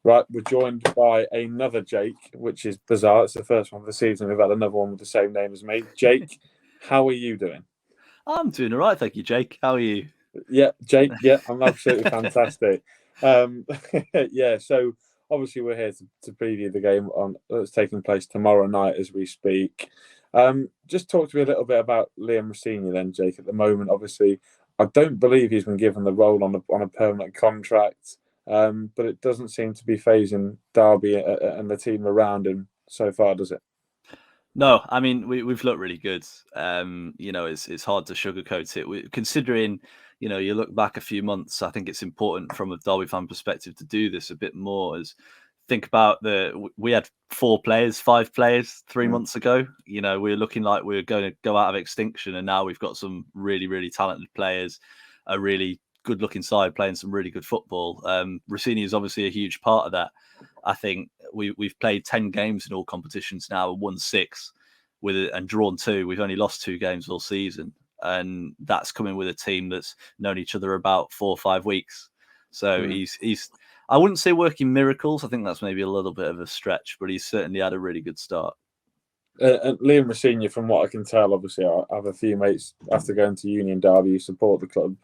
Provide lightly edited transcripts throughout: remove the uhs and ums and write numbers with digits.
Right, we're joined by another Jake, which is bizarre. It's the first one of the season. We've had another one with the same name as me. Jake, how are you doing? I'm doing all right, thank you, Jake. How are you? Yeah, Jake, yeah, I'm absolutely fantastic. Um, yeah, so obviously we're here to preview the game that's taking place tomorrow night as we speak. Just talk to me a little bit about Liam Rosenior then, Jake. At the moment, obviously, I don't believe he's been given the role on a permanent contract, but it doesn't seem to be phasing Derby and the team around him so far, does it? No, I mean we've looked really good. It's hard to sugarcoat it. Considering you look back a few months, I think it's important from a Derby fan perspective to do this a bit more. As think about we had 4 players, 5 players 3 months ago. We were looking like we were going to go out of extinction, and now we've got some really really talented players, a really good looking side playing some really good football. Rossini is obviously a huge part of that. I think we've played 10 games in all competitions now and won 6 and drawn 2. We've only lost 2 games all season, and that's coming with a team that's known each other about 4 or 5 weeks. So he's I wouldn't say working miracles. I think that's maybe a little bit of a stretch, but he's certainly had a really good start. And Liam Rosenior, from what I can tell, obviously I have a few mates after going to Union Derby who support the club,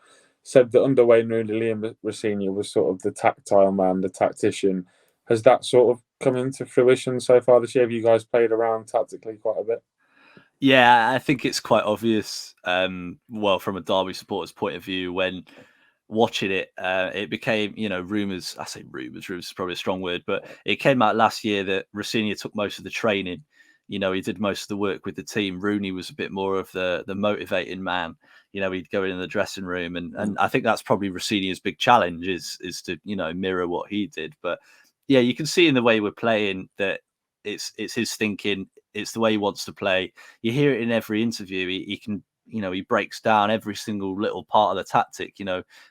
said that under Wayne Rooney, Liam Rosenior was sort of the tactile man, the tactician. Has that sort of come into fruition so far this year? Have you guys played around tactically quite a bit? Yeah, I think it's quite obvious. Well, from a Derby supporter's point of view, when watching it, it became, rumours. I say rumours is probably a strong word, but it came out last year that Rossini took most of the training. He did most of the work with the team. Rooney was a bit more of the motivating man. He'd go in the dressing room, and I think that's probably Rossini's big challenge is to mirror what he did. But yeah, you can see in the way we're playing that it's his thinking. It's the way he wants to play. You hear it in every interview. He can, he breaks down every single little part of the tactic.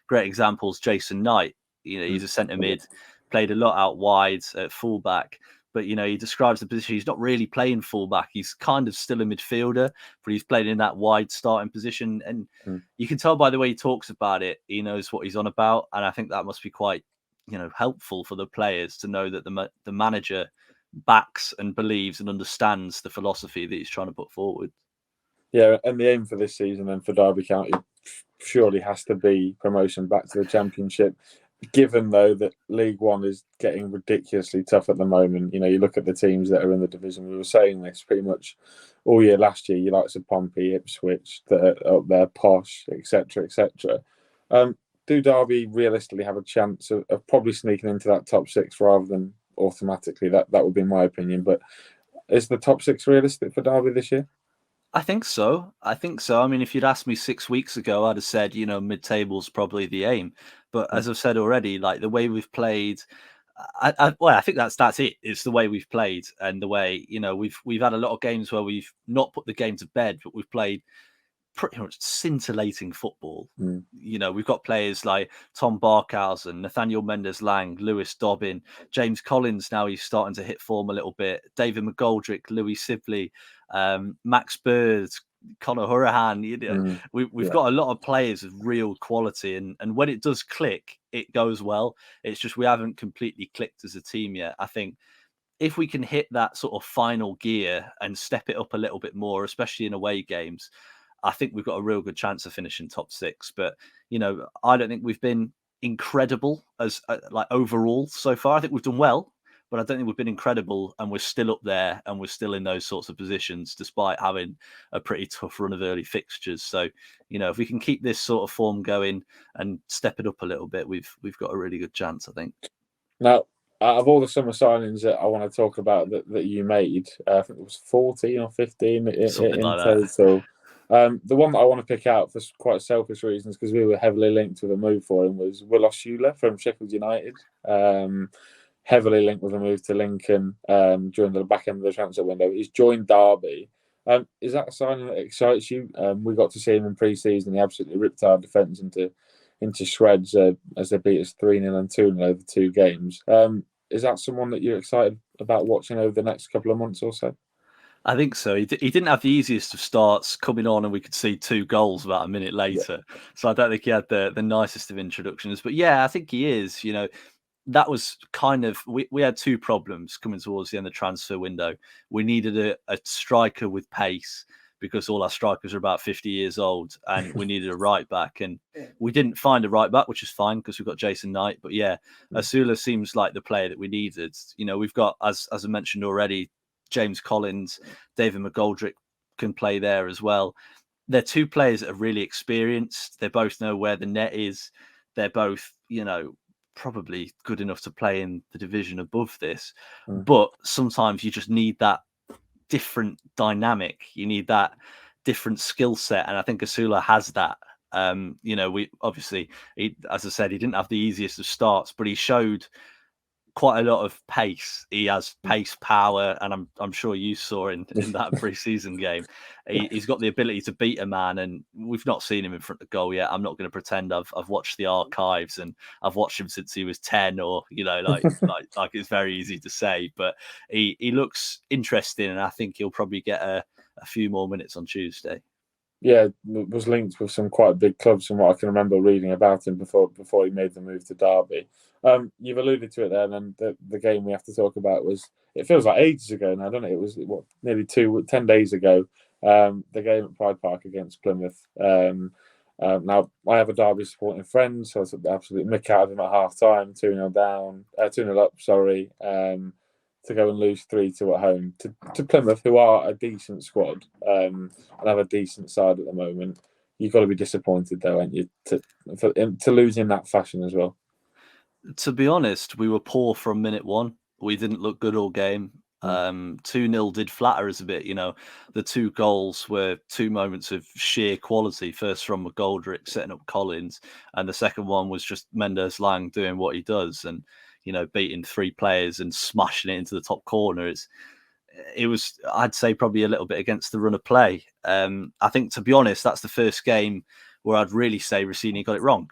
Great examples. Jason Knight. He's a centre mid, played a lot out wide at fullback. But he describes the position. He's not really playing fullback. He's kind of still a midfielder, but he's playing in that wide starting position. And you can tell by the way he talks about it. He knows what he's on about, and I think that must be quite, helpful for the players to know that the manager backs and believes and understands the philosophy that he's trying to put forward. Yeah, and the aim for this season and for Derby County surely has to be promotion back to the Championship. Given though that League One is getting ridiculously tough at the moment, you look at the teams that are in the division. We were saying this pretty much all year last year. You like Pompey, Ipswich, that are up there, Posh, etc., etc. Do Derby realistically have a chance of probably sneaking into that top 6 rather than automatically? That would be my opinion. But is the top 6 realistic for Derby this year? I think so. I mean, if you'd asked me 6 weeks ago, I'd have said, mid-table's probably the aim. But as I've said already, like the way we've played, I think that's it. It's the way we've played and the way, we've had a lot of games where we've not put the game to bed, but we've played pretty much scintillating football. We've got players like Tom Barkhausen, Nathaniel Mendes-Lang, Lewis Dobbin, James Collins. Now he's starting to hit form a little bit. David McGoldrick, Louis Sibley, Max Bird, Conor Hurahan. We've got a lot of players of real quality, and when it does click, it goes well. It's just we haven't completely clicked as a team yet. I think if we can hit that sort of final gear and step it up a little bit more, especially in away games, I think we've got a real good chance of finishing top 6. But, I don't think we've been incredible as like overall so far. I think we've done well, but I don't think we've been incredible, and we're still up there and we're still in those sorts of positions despite having a pretty tough run of early fixtures. So, if we can keep this sort of form going and step it up a little bit, we've got a really good chance, I think. Now, out of all the summer signings that I want to talk about that you made, I think it was 14 or 15 Something in like that. total. The one that I want to pick out for quite selfish reasons, because we were heavily linked with a move for him, was Willos Schüler from Sheffield United. Heavily linked with a move to Lincoln during the back end of the transfer window. He's joined Derby. Is that a sign that excites you? We got to see him in pre-season. He absolutely ripped our defence into shreds as they beat us 3-0 and 2-0 over 2 games. Is that someone that you're excited about watching over the next couple of months or so? I think so. He didn't have the easiest of starts coming on, and we could see 2 goals about a minute later. Yeah. So I don't think he had the nicest of introductions. But yeah, I think he is. that was kind of we had two problems coming towards the end of the transfer window. We needed a striker with pace because all our strikers are about 50 years old, and we needed a right back, and we didn't find a right back, which is fine because we've got Jason Knight. But yeah, Asula seems like the player that we needed. We've got, as I mentioned already, James Collins, David McGoldrick can play there as well. They're two players that are really experienced. They both know where the net is. They're both, probably good enough to play in the division above this. But sometimes you just need that different dynamic. You need that different skill set. And I think Asula has that. We obviously, as I said, he didn't have the easiest of starts, but he showed quite a lot of pace. He has pace, power, and I'm sure you saw in that pre-season game. He's got the ability to beat a man, and we've not seen him in front of goal yet. I'm not going to pretend I've watched the archives and I've watched him since he was 10, or like it's very easy to say. But he looks interesting, and I think he'll probably get a few more minutes on Tuesday. Yeah, was linked with some quite big clubs from what I can remember reading about him before he made the move to Derby. You've alluded to it there, and then the game we have to talk about it feels like ages ago now, doesn't it? It was nearly 10 days ago, the game at Pride Park against Plymouth. Now, I have a Derby supporting friend, so I was absolutely mick out of him at half time, 2-0 down, 2-0 up, sorry, to go and lose 3-2 at home to Plymouth, who are a decent squad and have a decent side at the moment. You've got to be disappointed, though, aren't you, to lose in that fashion as well. To be honest, we were poor from minute one. We didn't look good all game. 2-0 did flatter us a bit. The two goals were two moments of sheer quality. First from McGoldrick setting up Collins, and the second one was just Mendes-Lang doing what he does and beating three players and smashing it into the top corner. It was, I'd say, probably a little bit against the run of play. I think, to be honest, that's the first game where I'd really say Rossini got it wrong.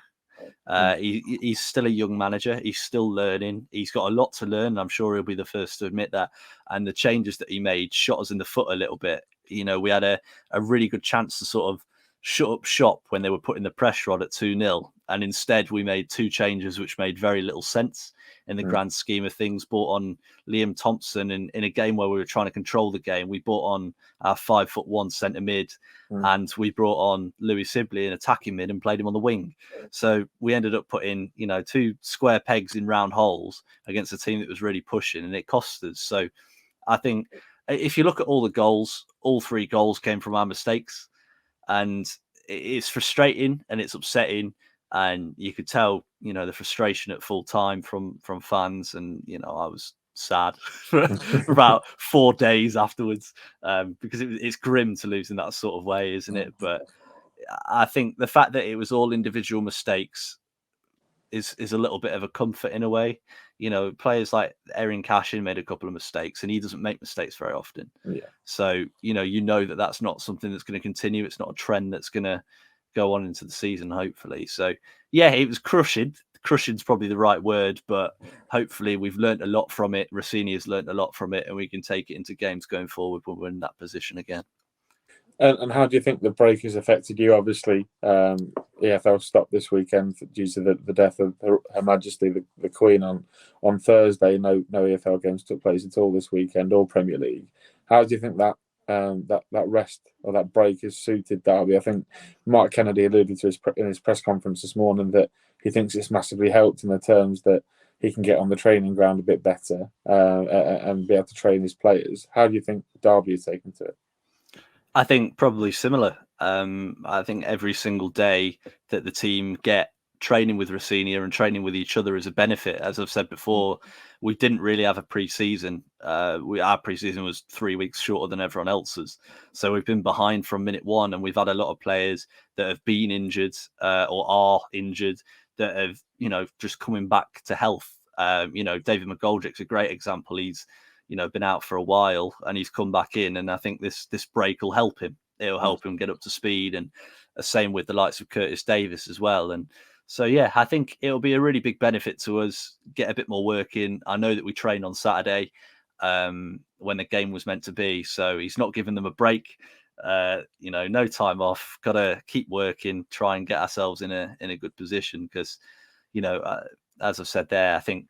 He's still a young manager. He's still learning. He's got a lot to learn. I'm sure he'll be the first to admit that. And the changes that he made shot us in the foot a little bit. We had a really good chance to sort of shut up shop when they were putting the pressure on at 2-0. And instead, we made two changes which made very little sense in the grand scheme of things. Brought on Liam Thompson in a game where we were trying to control the game. We brought on our 5'1" centre mid, and we brought on Louis Sibley in attacking mid and played him on the wing. So we ended up putting, two square pegs in round holes against a team that was really pushing, and it cost us. So I think if you look at all the goals, all three goals came from our mistakes, and it's frustrating and it's upsetting. And you could tell, the frustration at full time from fans. And, I was sad for about 4 days afterwards because it's grim to lose in that sort of way, isn't it? But I think the fact that it was all individual mistakes is a little bit of a comfort in a way. Players like Erin Cashin made a couple of mistakes, and he doesn't make mistakes very often. Yeah. So, that's not something that's going to continue. It's not a trend that's going to go on into the season, hopefully. So yeah, it was crushing. Crushing's probably the right word, but hopefully we've learned a lot from it. Rossini has learned a lot from it, and we can take it into games going forward when we're in that position again. And how do you think the break has affected you? Obviously, EFL stopped this weekend due to the death of Her Majesty the Queen on Thursday. No EFL games took place at all this weekend, or Premier League. How do you think that rest or that break has suited Derby? I think Mark Kennedy alluded to in his press conference this morning that he thinks it's massively helped in the terms that he can get on the training ground a bit better and be able to train his players. How do you think Derby has taken to it? I think probably similar. I think every single day that the team get training with Rossini and training with each other is a benefit. As I've said before, we didn't really have a pre-season. Our pre-season was 3 weeks shorter than everyone else's. So we've been behind from minute one, and we've had a lot of players that have been injured or are injured that have, just coming back to health. David McGoldrick's a great example. He's been out for a while and he's come back in, and I think this break will help him. It'll help him get up to speed, and the same with the likes of Curtis Davis as well. And so, yeah, I think it'll be a really big benefit to us, get a bit more work in. I know that we train on Saturday when the game was meant to be, so he's not giving them a break. No time off, got to keep working, try and get ourselves in a good position because, as I've said there, I think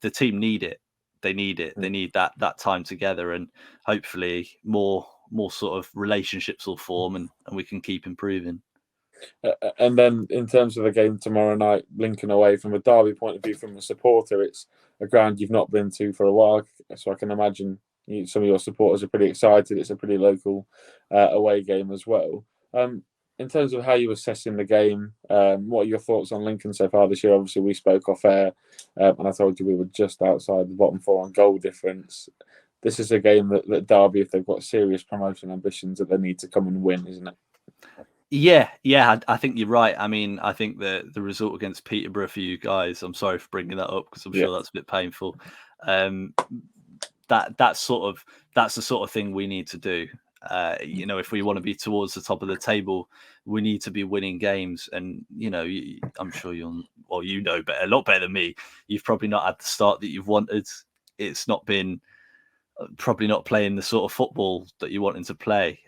the team need it. They need it. They need that time together, and hopefully more sort of relationships will form, and we can keep improving. And then in terms of the game tomorrow night, Lincoln away, from a Derby point of view, from a supporter, it's a ground you've not been to for a while. So I can imagine some of your supporters are pretty excited. It's a pretty local away game as well. In terms of how you're assessing the game, what are your thoughts on Lincoln so far this year? Obviously, we spoke off air, and I told you we were just outside the bottom four on goal difference. This is a game that Derby, if they've got serious promotion ambitions, that they need to come and win, isn't it? Yeah, I think you're right. I mean, I think the result against Peterborough for you guys, I'm sorry for bringing that up because I'm sure that's a bit painful. That's the sort of thing we need to do. If we want to be towards the top of the table, we need to be winning games. And I'm sure a lot better than me. You've probably not had the start that you've wanted. It's not been probably not playing the sort of football that you wanted to play.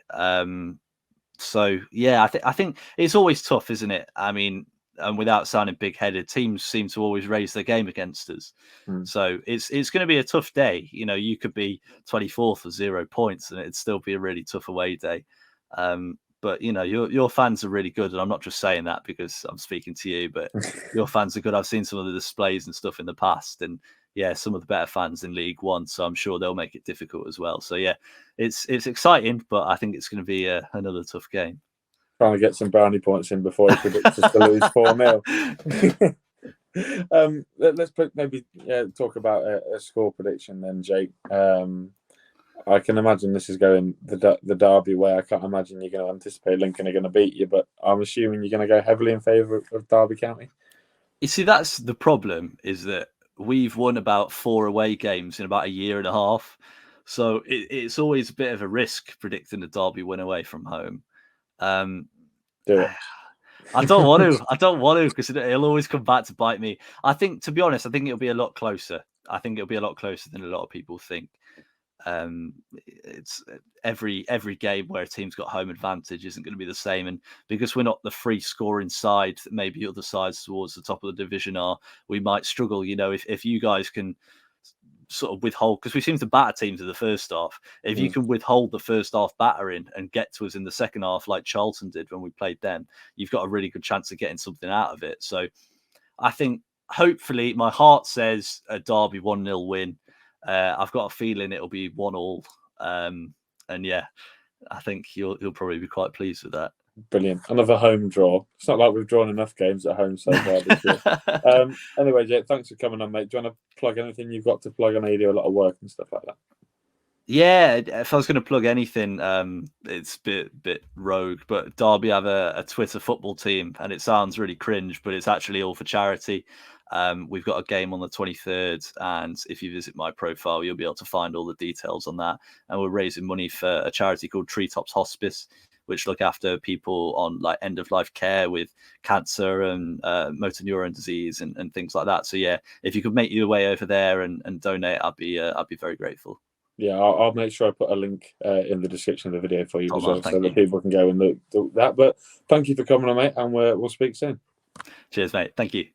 So yeah, I think it's always tough, isn't it? I mean, and without sounding big-headed, teams seem to always raise their game against us. So it's going to be a tough day. You could be 24th with 0 points, and it'd still be a really tough away day. But your fans are really good, and I'm not just saying that because I'm speaking to you, but your fans are good. I've seen some of the displays and stuff in the past, and yeah, some of the better fans in League One, so I'm sure they'll make it difficult as well. So yeah, it's exciting, but I think it's going to be another tough game. Trying to get some brownie points in before he predicts us to lose 4-0. Let's maybe talk about a score prediction then, Jake. I can imagine this is going the Derby way. I can't imagine you're going to anticipate Lincoln are going to beat you, but I'm assuming you're going to go heavily in favour of Derby County. You see, that's the problem, is that we've won about 4 away games in about a year and a half. So it's always a bit of a risk predicting a Derby win away from home. Do it. I don't want to because it'll always come back to bite me. I think, to be honest, it'll be a lot closer. I think it'll be a lot closer than a lot of people think. It's every game where a team's got home advantage isn't going to be the same, and because we're not the free scoring side that maybe other sides towards the top of the division are, we might struggle. If you guys can sort of withhold, because we seem to batter teams in the first half. If you can withhold the first half battering and get to us in the second half like Charlton did when we played them, you've got a really good chance of getting something out of it. So I think hopefully my heart says a Derby 1-0 win. I've got a feeling it'll be 1-1. And yeah, I think you'll probably be quite pleased with that. Brilliant. Another home draw. It's not like we've drawn enough games at home so far this year. Anyway, Jake, thanks for coming on, mate. Do you want to plug anything you've got to plug? I know you do a lot of work and stuff like that. Yeah, if I was going to plug anything, it's a bit rogue, but Derby have a Twitter football team, and it sounds really cringe, but it's actually all for charity. We've got a game on the 23rd, and if you visit my profile, you'll be able to find all the details on that. And we're raising money for a charity called Treetops Hospice, which look after people on like end of life care with cancer and motor neuron disease and things like that. So yeah, if you could make your way over there and donate, I'd be very grateful. Yeah, I'll make sure I put a link in the description of the video for you as well, so that people can go and look that. But thank you for coming on, mate, and we'll speak soon. Cheers, mate. Thank you.